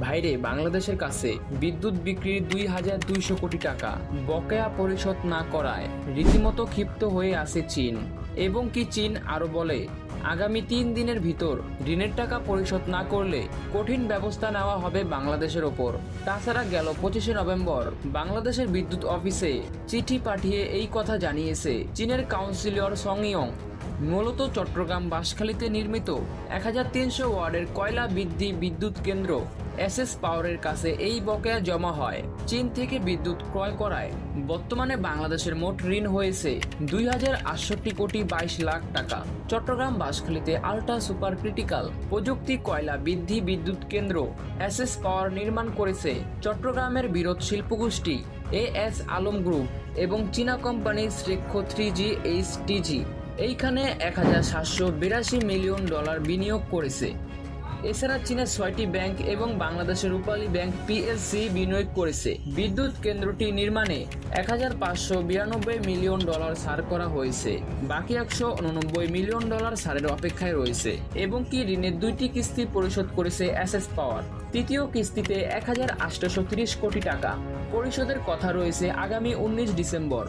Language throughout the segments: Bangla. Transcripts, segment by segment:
ভাইরে, বাংলাদেশের কাছে বিদ্যুৎ বিক্রির 2200 কোটি টাকা বকেয়া পরিশোধ না করায় রীতিমতো ক্ষিপ্ত হয়ে আছে চীন। এবং কি চীন আরো বলে, আগামী 3 দিনের ভিতর ঋণের টাকা পরিশোধ না করলে কঠিন ব্যবস্থা নেওয়া হবে বাংলাদেশের ওপর। তাছাড়া গেল 25শে নভেম্বর বাংলাদেশের বিদ্যুৎ অফিসে চিঠি পাঠিয়ে এই কথা জানিয়েছে চীনের কাউন্সিলর সং ইয়ং। মূলত চট্টগ্রাম বাঁশখালীতে নির্মিত 1300 ওয়ার্ডের কয়লা বৃদ্ধি বিদ্যুৎ কেন্দ্র এসএস পাওয়ারের কাছে এই বকেয়া জমা হয়। চীন থেকে বিদ্যুৎ ক্রয় করায় বর্তমানে বাংলাদেশের মোট ঋণ হয়েছে 2068 কোটি 22 লাখ টাকা। চট্টগ্রাম বাঁশখালীতে আল্ট্রা সুপার ক্রিটিক্যাল প্রযুক্তি কয়লা বৃদ্ধি বিদ্যুৎ কেন্দ্র এসএস পাওয়ার নির্মাণ করেছে চট্টগ্রামের বৃহৎ শিল্পগোষ্ঠী এএস আলম গ্রুপ এবং চীনা কোম্পানি শ্রেক্ষো 3G HTG। এইখানে $1782 মিলিয়ন বিনিয়োগ করেছে। এছাড়া চীনের 6টি ব্যাংক এবং বাংলাদেশের রূপালী ব্যাংক পিএলসি বিনিয়োগ করেছে। বিদ্যুৎ কেন্দ্রটি নির্মাণে $1592 মিলিয়ন ছাড় করা হয়েছে। বাকি $189 মিলিয়ন ছাড়ের অপেক্ষায় রয়েছে। এবং কি ঋণের 2টি কিস্তি পরিশোধ করেছে এসএস পাওয়ার। তৃতীয় কিস্তিতে 1830 কোটি টাকা পরিশোধের কথা রয়েছে আগামী 19 ডিসেম্বর।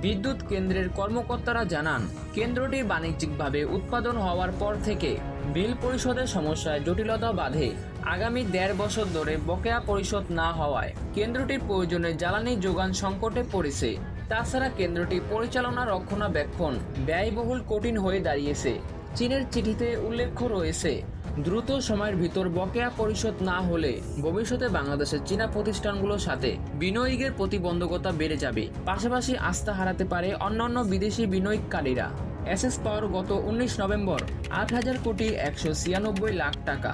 বিদ্যুৎ কেন্দ্রের কর্মকর্তারা জানান, কেন্দ্রটি বাণিজ্যিকভাবে উৎপাদন হওয়ার পর থেকে বিল পরিশোধের সমস্যায় জটিলতা বাধে। আগামী 1.5 বছর ধরে বকেয়া পরিশোধ না হওয়ায় কেন্দ্রটির প্রয়োজনে জ্বালানি যোগান সংকটে পড়েছে। তাছাড়া কেন্দ্রটি পরিচালনা রক্ষণাবেক্ষণ ব্যয়বহুল কঠিন হয়ে দাঁড়িয়েছে। চীনের চিঠিতে উল্লেখ রয়েছে, দ্রুত সময়ের ভিতর বকেয়া পরিশোধ না হলে ভবিষ্যতে বাংলাদেশের চীনা প্রতিষ্ঠানগুলোর সাথে বিনিয়োগের প্রতিবন্ধকতা বেড়ে যাবে। পাশাপাশি আস্থা হারাতে পারে অন্যান্য বিদেশি বিনিয়োগকারীরা। এসএস পাওয়ার গত 19 নভেম্বর 8000 কোটি 196 লাখ টাকা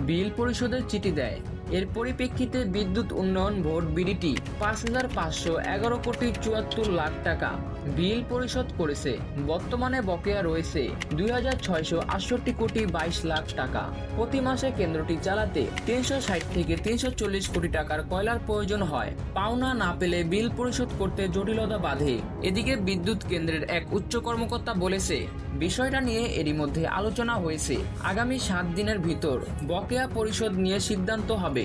বিল পরিশোধের চিঠি দেয়। এর পরিপ্রেক্ষিতে বিদ্যুৎ উন্নয়ন বোর্ড বিডিটি 5511 কোটি 74 লাখ টাকা বিল পরিশোধ করেছে। বর্তমানে বকেয়া রয়েছে 2668 কোটি 22 লাখ টাকা। প্রতি মাসে কেন্দ্রটি চালাতে 360 থেকে 340 কোটি টাকার কয়লার প্রয়োজন হয়। পাওনা না পেলে বিল পরিশোধ করতে জটিলতা বাধে। এদিকে বিদ্যুৎ কেন্দ্রের এক উচ্চ কর্মকর্তা বলেছে, বিষয়টা নিয়ে এরই মধ্যে আলোচনা হয়েছে। আগামী 7 দিনের ভিতর বকেয়া পরিশোধ নিয়ে সিদ্ধান্ত হবে।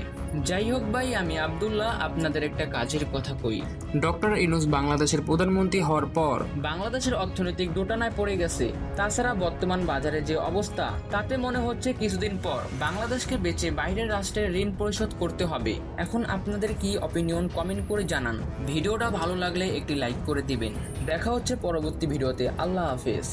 যাই হোক ভাই, আমি আব্দুল্লাহ আপনাদের একটা কাজের কথা কই। ডক্টর ইউনূস বাংলাদেশের প্রধানমন্ত্রী হওয়ার পর বাংলাদেশের অর্থনৈতিক দোটানায় পড়ে গেছে। তাছাড়া বর্তমান বাজারে যে অবস্থা, তাতে মনে হচ্ছে কিছুদিন পর বাংলাদেশকে বেচে বাইরের রাষ্ট্রের ঋণ পরিশোধ করতে হবে। এখন আপনাদের কি অপিনিয়ন কমেন্ট করে জানান। ভিডিওটা ভালো লাগলে একটি লাইক করে দিবেন। দেখা হচ্ছে পরবর্তী ভিডিওতে। আল্লাহ হাফেজ।